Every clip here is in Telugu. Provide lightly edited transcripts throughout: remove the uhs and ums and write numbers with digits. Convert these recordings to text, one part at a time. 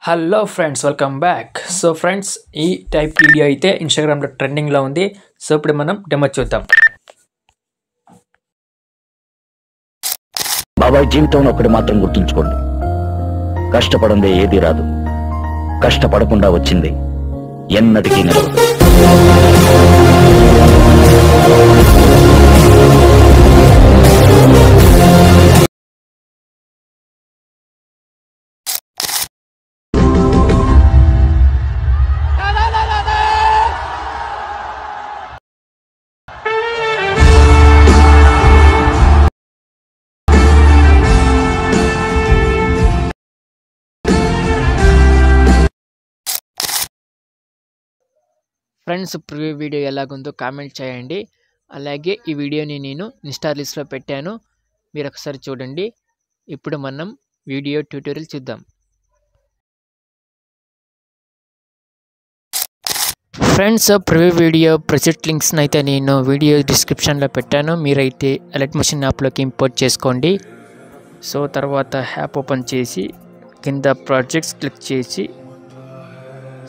Hello friends, welcome back. So friends, ఈ టైప్ వీడియో అయితే ఇన్స్టాగ్రామ్లో ట్రెండింగ్లో ఉంది. సో ఇప్పుడు మనం డెమో చూద్దాం. బాబాయ్, జీవితంలో ఒకటి మాత్రం గుర్తుంచుకోండి, కష్టపడందే ఏది రాదు, కష్టపడకుండా వచ్చింది ఎన్నటికీ నిలవదు. ఫ్రెండ్స్, ప్రివ్యూ వీడియో ఎలాగుందో కామెంట్ చేయండి. అలాగే ఈ వీడియోని నేను ఇన్స్టా లిస్ట్లో పెట్టాను, మీరు ఒకసారి చూడండి. ఇప్పుడు మనం వీడియో ట్యూటోరియల్ చూద్దాం. ఫ్రెండ్స్, ప్రివ్యూ వీడియో ప్రెసెంట్ లింక్స్ని అయితే నేను వీడియో డిస్క్రిప్షన్లో పెట్టాను. మీరైతే ఎలక్ట్ మెషిన్ యాప్లోకి ఇంపోర్ట్ చేసుకోండి. సో తర్వాత యాప్ ఓపెన్ చేసి కింద ప్రాజెక్ట్స్ క్లిక్ చేసి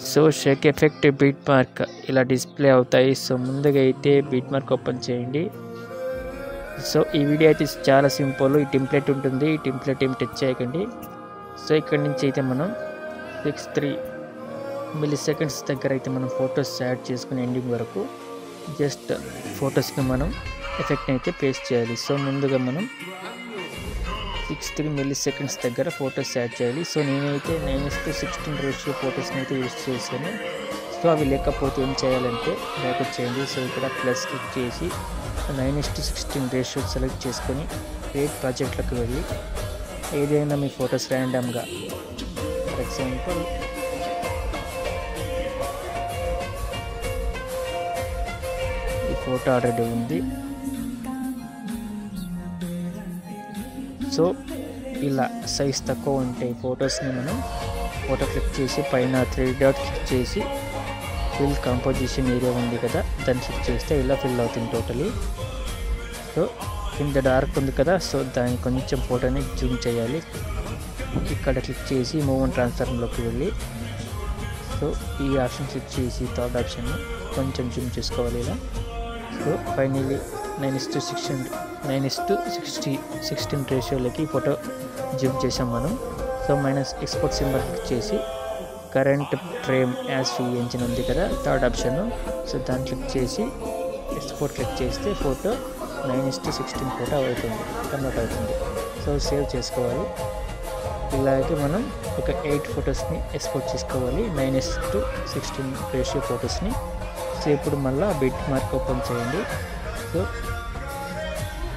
so Sheikh effect, beat mark ఇలా డిస్ప్లే అవుతాయి. సో ముందుగా అయితే బీట్ మార్క్ ఓపెన్ చేయండి. సో ఈ వీడియో అయితే చాలా సింపుల్. ఈ టెంప్లెట్ ఉంటుంది, ఈ టెంప్లెట్ ఏం టచ్ చేయకండి. సో ఇక్కడ నుంచి అయితే మనం 63 మిల్లీసెకండ్స్ దగ్గర అయితే మనం ఫొటోస్ యాడ్ చేసుకుని ఎండింగ్ వరకు జస్ట్ ఫొటోస్కి మనం ఎఫెక్ట్ని అయితే పేస్ట్ చేయాలి. సో ముందుగా మనం 63 మిల్లీసెకండ్స్ దగ్గర ఫొటోస్ యాడ్ చేయాలి. సో నేనైతే 9:16 రేషియో ఫొటోస్ని అయితే యూజ్ చేశాను. సో అవి లేకపోతే ఏం చేయాలంటే బ్యాక్ వచ్చేయండి. సో ఇక్కడ ప్లస్ క్లిక్ చేసి 9:16 రేషియో సెలెక్ట్ చేసుకొని క్రియేట్ ప్రాజెక్ట్లోకి వెళ్ళి ఏదైనా మీ ఫొటోస్ ర్యాండమ్గా, ఫర్ ఎగ్జాంపుల్ ఈ ఫోటో ఆల్రెడీ ఉంది. సో ఇలా సైజ్ తక్కువ ఉంటాయి ఫొటోస్ని మనం ఫోటో క్లిక్ చేసి పైన 3 డాట్ క్లిక్ చేసి ఫిల్ కాంపోజిషన్ ఏరియా ఉంది కదా, దాన్ని క్లిక్ చేస్తే ఇలా ఫిల్ అవుతుంది టోటలీ. సో కింద డార్క్ ఉంది కదా, సో దాన్ని కొంచెం ఫోటోని జూమ్ చేయాలి. ఇక్కడ క్లిక్ చేసి మూవ్ అండ్ ట్రాన్స్ఫార్మ్లోకి వెళ్ళి సో ఈ ఆప్షన్ క్లిక్ చేసి థర్డ్ ఆప్షన్ కొంచెం జూమ్ చేసుకోవాలి ఇలా. సో ఫైనల్లీ 9:16 రేషియోలకి ఫోటో జూమ్ చేసాం మనం. So minus export symbol click చేసి కరెంట్ ఫ్రేమ్ యాజ్ ఎంజిన్ ఉంది కదా, థర్డ్ ఆప్షన్. సో దాన్ని క్లిక్ చేసి ఎక్స్పోర్ట్ క్లిక్ చేస్తే ఫోటో 9:16 ఫోటో అవుతుంది, కన్వర్ట్ అవుతుంది. సో సేవ్ చేసుకోవాలి. ఇలాగే మనం ఒక 8 ఫొటోస్ని ఎక్స్పోర్ట్ చేసుకోవాలి, 9:16 రేషియో ఫొటోస్ని. సో ఇప్పుడు మళ్ళీ బిట్ మార్క్ ఓపెన్ చేయండి. సో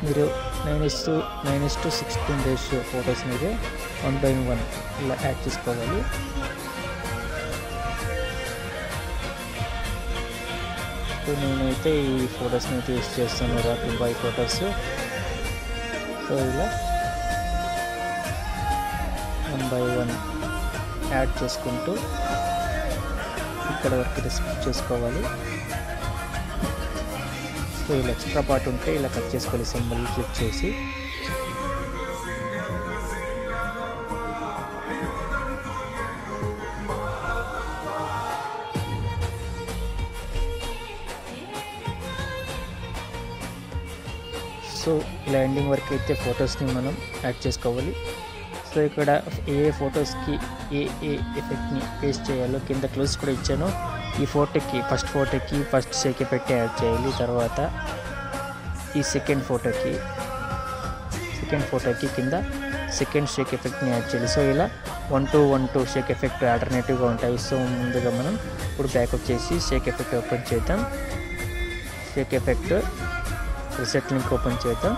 మీరు 9:16 రేషియో ఫొటోస్ మీద 1 by 1 ఇలా యాడ్ చేసుకోవాలి. సో నేనైతే ఈ ఫొటోస్ని అయితే యూస్ చేస్తాను, 2 by ఫొటోస్. సో ఇలా 1 by 1 యాడ్ చేసుకుంటూ ఇక్కడ వరకు స్కిప్ చేసుకోవాలి. సో ఇలా ఎక్స్ట్రా పార్ట్ ఉంటే ఇలా కట్ చేసుకోవాలి, సింబల్ క్లిక్ చేసి. సో ఇలా ఎండింగ్ వరకు అయితే ఫొటోస్ని మనం యాడ్ చేసుకోవాలి. సో ఇక్కడ ఏ ఫొటోస్కి ఏ ఎఫెక్ట్ని పేస్ట్ చేయాలో కింద క్లోజ్ కూడా ఇచ్చాను. ఈ ఫోటోకి ఫస్ట్ షేక్ ఎఫెక్ట్ యాడ్ చేయాలి. తర్వాత ఈ సెకండ్ ఫోటోకి కింద సెకండ్ షేక్ ఎఫెక్ట్ని యాడ్ చేయాలి. సో ఇలా 1 to 1 షేక్ ఎఫెక్ట్ ఆల్టర్నేటివ్గా ఉంటాయి. సో ముందుగా మనం ఇప్పుడు బ్యాక్ వచ్చేసి షేక్ ఎఫెక్ట్ ఓపెన్ చేద్దాం. Sheikh effect reset link open చేద్దాం.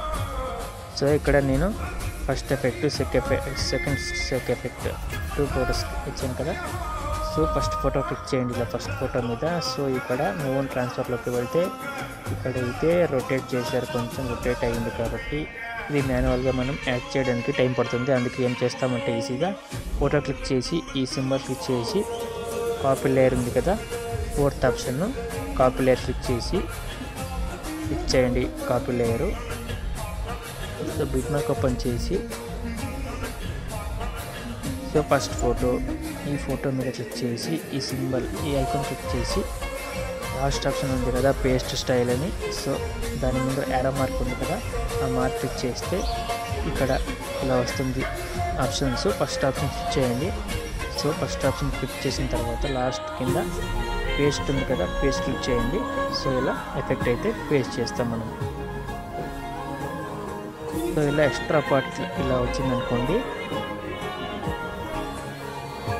సో ఇక్కడ నేను first effect, second Sheikh effect 2 photos ఇచ్చాను కదా. సో ఫస్ట్ ఫోటో క్లిక్ చేయండి ఇలా ఫస్ట్ ఫోటో మీద. సో ఇక్కడ మూవ్ అండ్ ట్రాన్స్ఫర్లోకి వెళ్తే ఇక్కడైతే రొటేట్ చేశారు, కొంచెం రొటేట్ అయ్యింది కాబట్టి ఇది మాన్యువల్గా మనం యాడ్ చేయడానికి టైం పడుతుంది. అందుకే ఏం చేస్తామంటే ఈజీగా ఫోటో క్లిక్ చేసి ఈ సింబల్ క్లిక్ చేసి కాపీ లేయర్ ఉంది కదా, 4th option copy layer click చేసి క్లిక్ చేయండి copy layer. So bit mark open చేసి సో ఫస్ట్ ఫోటో, ఈ ఫోటో మీద క్లిక్ చేసి ఈ సింబల్, ఈ ఐకాన్ క్లిక్ చేసి లాస్ట్ ఆప్షన్ ఉంది కదా పేస్ట్ స్టైల్ అని, సో దాని ముందు యారో మార్క్ ఉంది కదా, ఆ మార్క్ క్లిక్ చేస్తే ఇక్కడ ఇలా వస్తుంది ఆప్షన్స్. ఫస్ట్ ఆప్షన్ క్లిక్ చేయండి. సో ఫస్ట్ ఆప్షన్ క్లిక్ చేసిన తర్వాత లాస్ట్ కింద పేస్ట్ ఉంది కదా, పేస్ట్ క్లిక్ చేయండి. సో ఇలా ఎఫెక్ట్ అయితే పేస్ట్ చేస్తాం మనం. సో ఇలా ఎక్స్ట్రా పార్ట్ ఇలా వచ్చిందనుకోండి,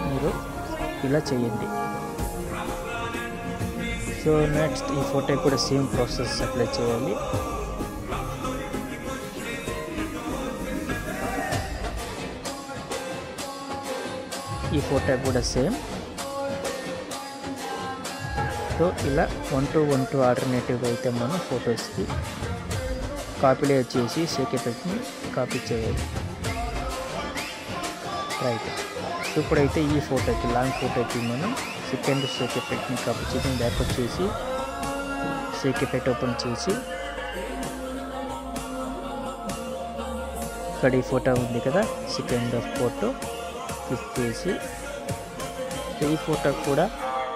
మీరు ఇలా చేయండి. సో నెక్స్ట్ ఈ ఫోటో కూడా సేమ్ ప్రాసెస్ అప్లై చేయాలి. ఈ ఫోటో కూడా సేమ్. సో ఇలా 1:1 ఆల్టర్నేటివ్గా అయితే మనం ఫొటోస్కి కాపీ లేయర్ చేసి షేక్ ఎఫెక్ట్ని కాపీ చేయాలి. రైట్. ఇప్పుడైతే ఈ ఫోటోకి, లాంగ్ ఫోటోకి మనం సెకండ్ షేక్ ఎఫెక్ట్ని కాపీ చేసి బ్యాక్ వచ్చేసి షేక్ ఎఫెక్ట్ ఓపెన్ చేసి ఇక్కడ ఈ ఫోటో ఉంది కదా, సెకండ్ ఫోటో క్లిక్ చేసి ఈ ఫోటో కూడా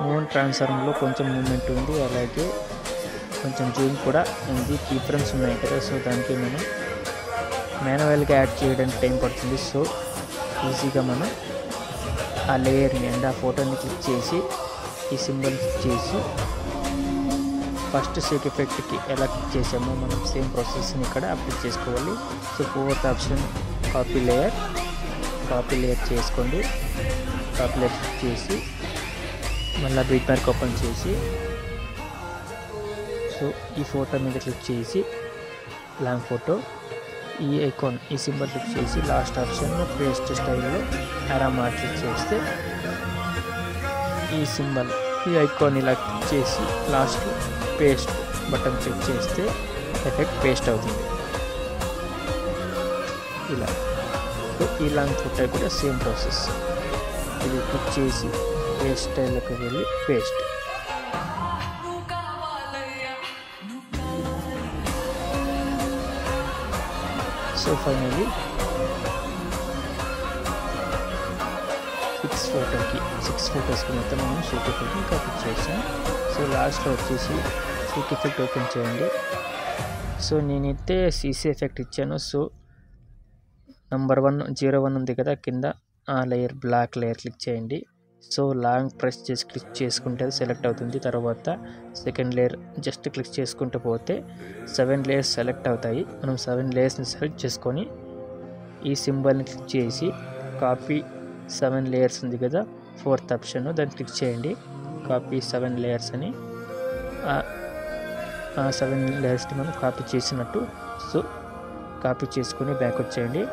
మూన్ ట్రాన్స్ఫార్మ్లో కొంచెం మూమెంట్ ఉంది, అలాగే కొంచెం జూమ్ కూడా ఉంది, కీ ఫ్రేమ్స్ ఉన్నాయి కదా. సో దానికి మనం మాన్యువల్గా యాడ్ చేయడానికి టైం పడుతుంది. సో ఈజీగా మనం ఆ లేయర్ని అండ్ ఆ ఫోటోని క్లిక్ చేసి ఈ సింబల్ క్లిక్ చేసి ఫస్ట్ షేక్ ఎఫెక్ట్కి ఎలా క్లిక్ చేసామో మనం సేమ్ ప్రాసెస్ని ఇక్కడ అప్లై చేసుకోవాలి. So fourth option copy layer చేసుకోండి. కాపీ లేయర్ క్లిక్ చేసి మళ్ళీ బీట్ మార్క్ ఓపెన్ చేసి సో ఈ ఫోటో మీద క్లిక్ చేసి లాంగ్ ఫోటో, ఈ ఐకాన్, ఈ సింబల్ క్లిక్ చేసి లాస్ట్ ఆప్షన్ పేస్ట్ స్టైల్లో యారో మార్క్ క్లిక్ చేస్తే ఈ సింబల్, ఈ ఐకాన్ ఇలా క్లిక్ చేసి లాస్ట్ పేస్ట్ బటన్ క్లిక్ చేస్తే ఎఫెక్ట్ పేస్ట్ అవుతుంది ఇలా. సో ఈ లాంగ్ ఫోటో కూడా సేమ్ ప్రాసెస్. ఇది క్లిక్ చేసి పేస్ట్ స్టైల్లోకి వెళ్ళి పేస్ట్. సో ఫైనలీ 6 ఫోటోస్కి మొత్తం మనం షేక్ ఎఫెక్ట్ని కాపీ చేసాం. సో లాస్ట్లో వచ్చేసి షేక్ ఎఫెక్ట్ ఓపెన్ చేయండి. సో నేనైతే సీసీ ఎఫెక్ట్ ఇచ్చాను. సో నెంబర్ 01 ఉంది కదా కింద, ఆ లేయర్, బ్లాక్ లేయర్ క్లిక్ చేయండి. సో లాంగ్ ప్రెస్ చేసి క్లిక్ చేసుకుంటే అది సెలెక్ట్ అవుతుంది. తర్వాత సెకండ్ లేయర్ జస్ట్ క్లిక్ చేసుకుంటూ పోతే 7 లేయర్స్ సెలెక్ట్ అవుతాయి. మనం 7 లేయర్స్ని సెలెక్ట్ చేసుకొని ఈ సింబల్ని క్లిక్ చేసి కాపీ 7 లేయర్స్ ఉంది కదా, ఫోర్త్ ఆప్షన్, దాన్ని క్లిక్ చేయండి. కాపీ 7 లేయర్స్ అని, ఆ 7 లేయర్స్ని మనం కాపీ చేసినట్టు. సో కాపీ చేసుకొని బ్యాక్ వచ్చేయండి.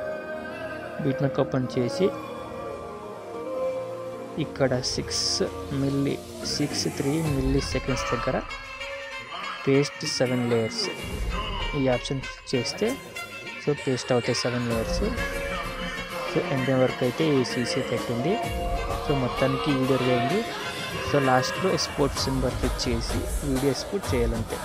బీట్ మార్క్ ఓపెన్ చేసి ఇక్కడ 6.3 మిల్లీ సెకండ్స్ దగ్గర పేస్ట్ 7 లేయర్స్, ఈ ఆప్షన్ క్లిక్ చేస్తే సో పేస్ట్ అవుతాయి 7 లేయర్స్. సో ఎండ్ వరకు అయితే ఈ సీసీ ఎఫెక్ట్ ఉంది. సో మొత్తానికి వీడియో ఉంది. సో లాస్ట్లో ఎక్స్పోర్ట్ సింబల్ క్లిక్ చేసి వీడియో ఎక్స్పోర్ట్ చేయాలంటే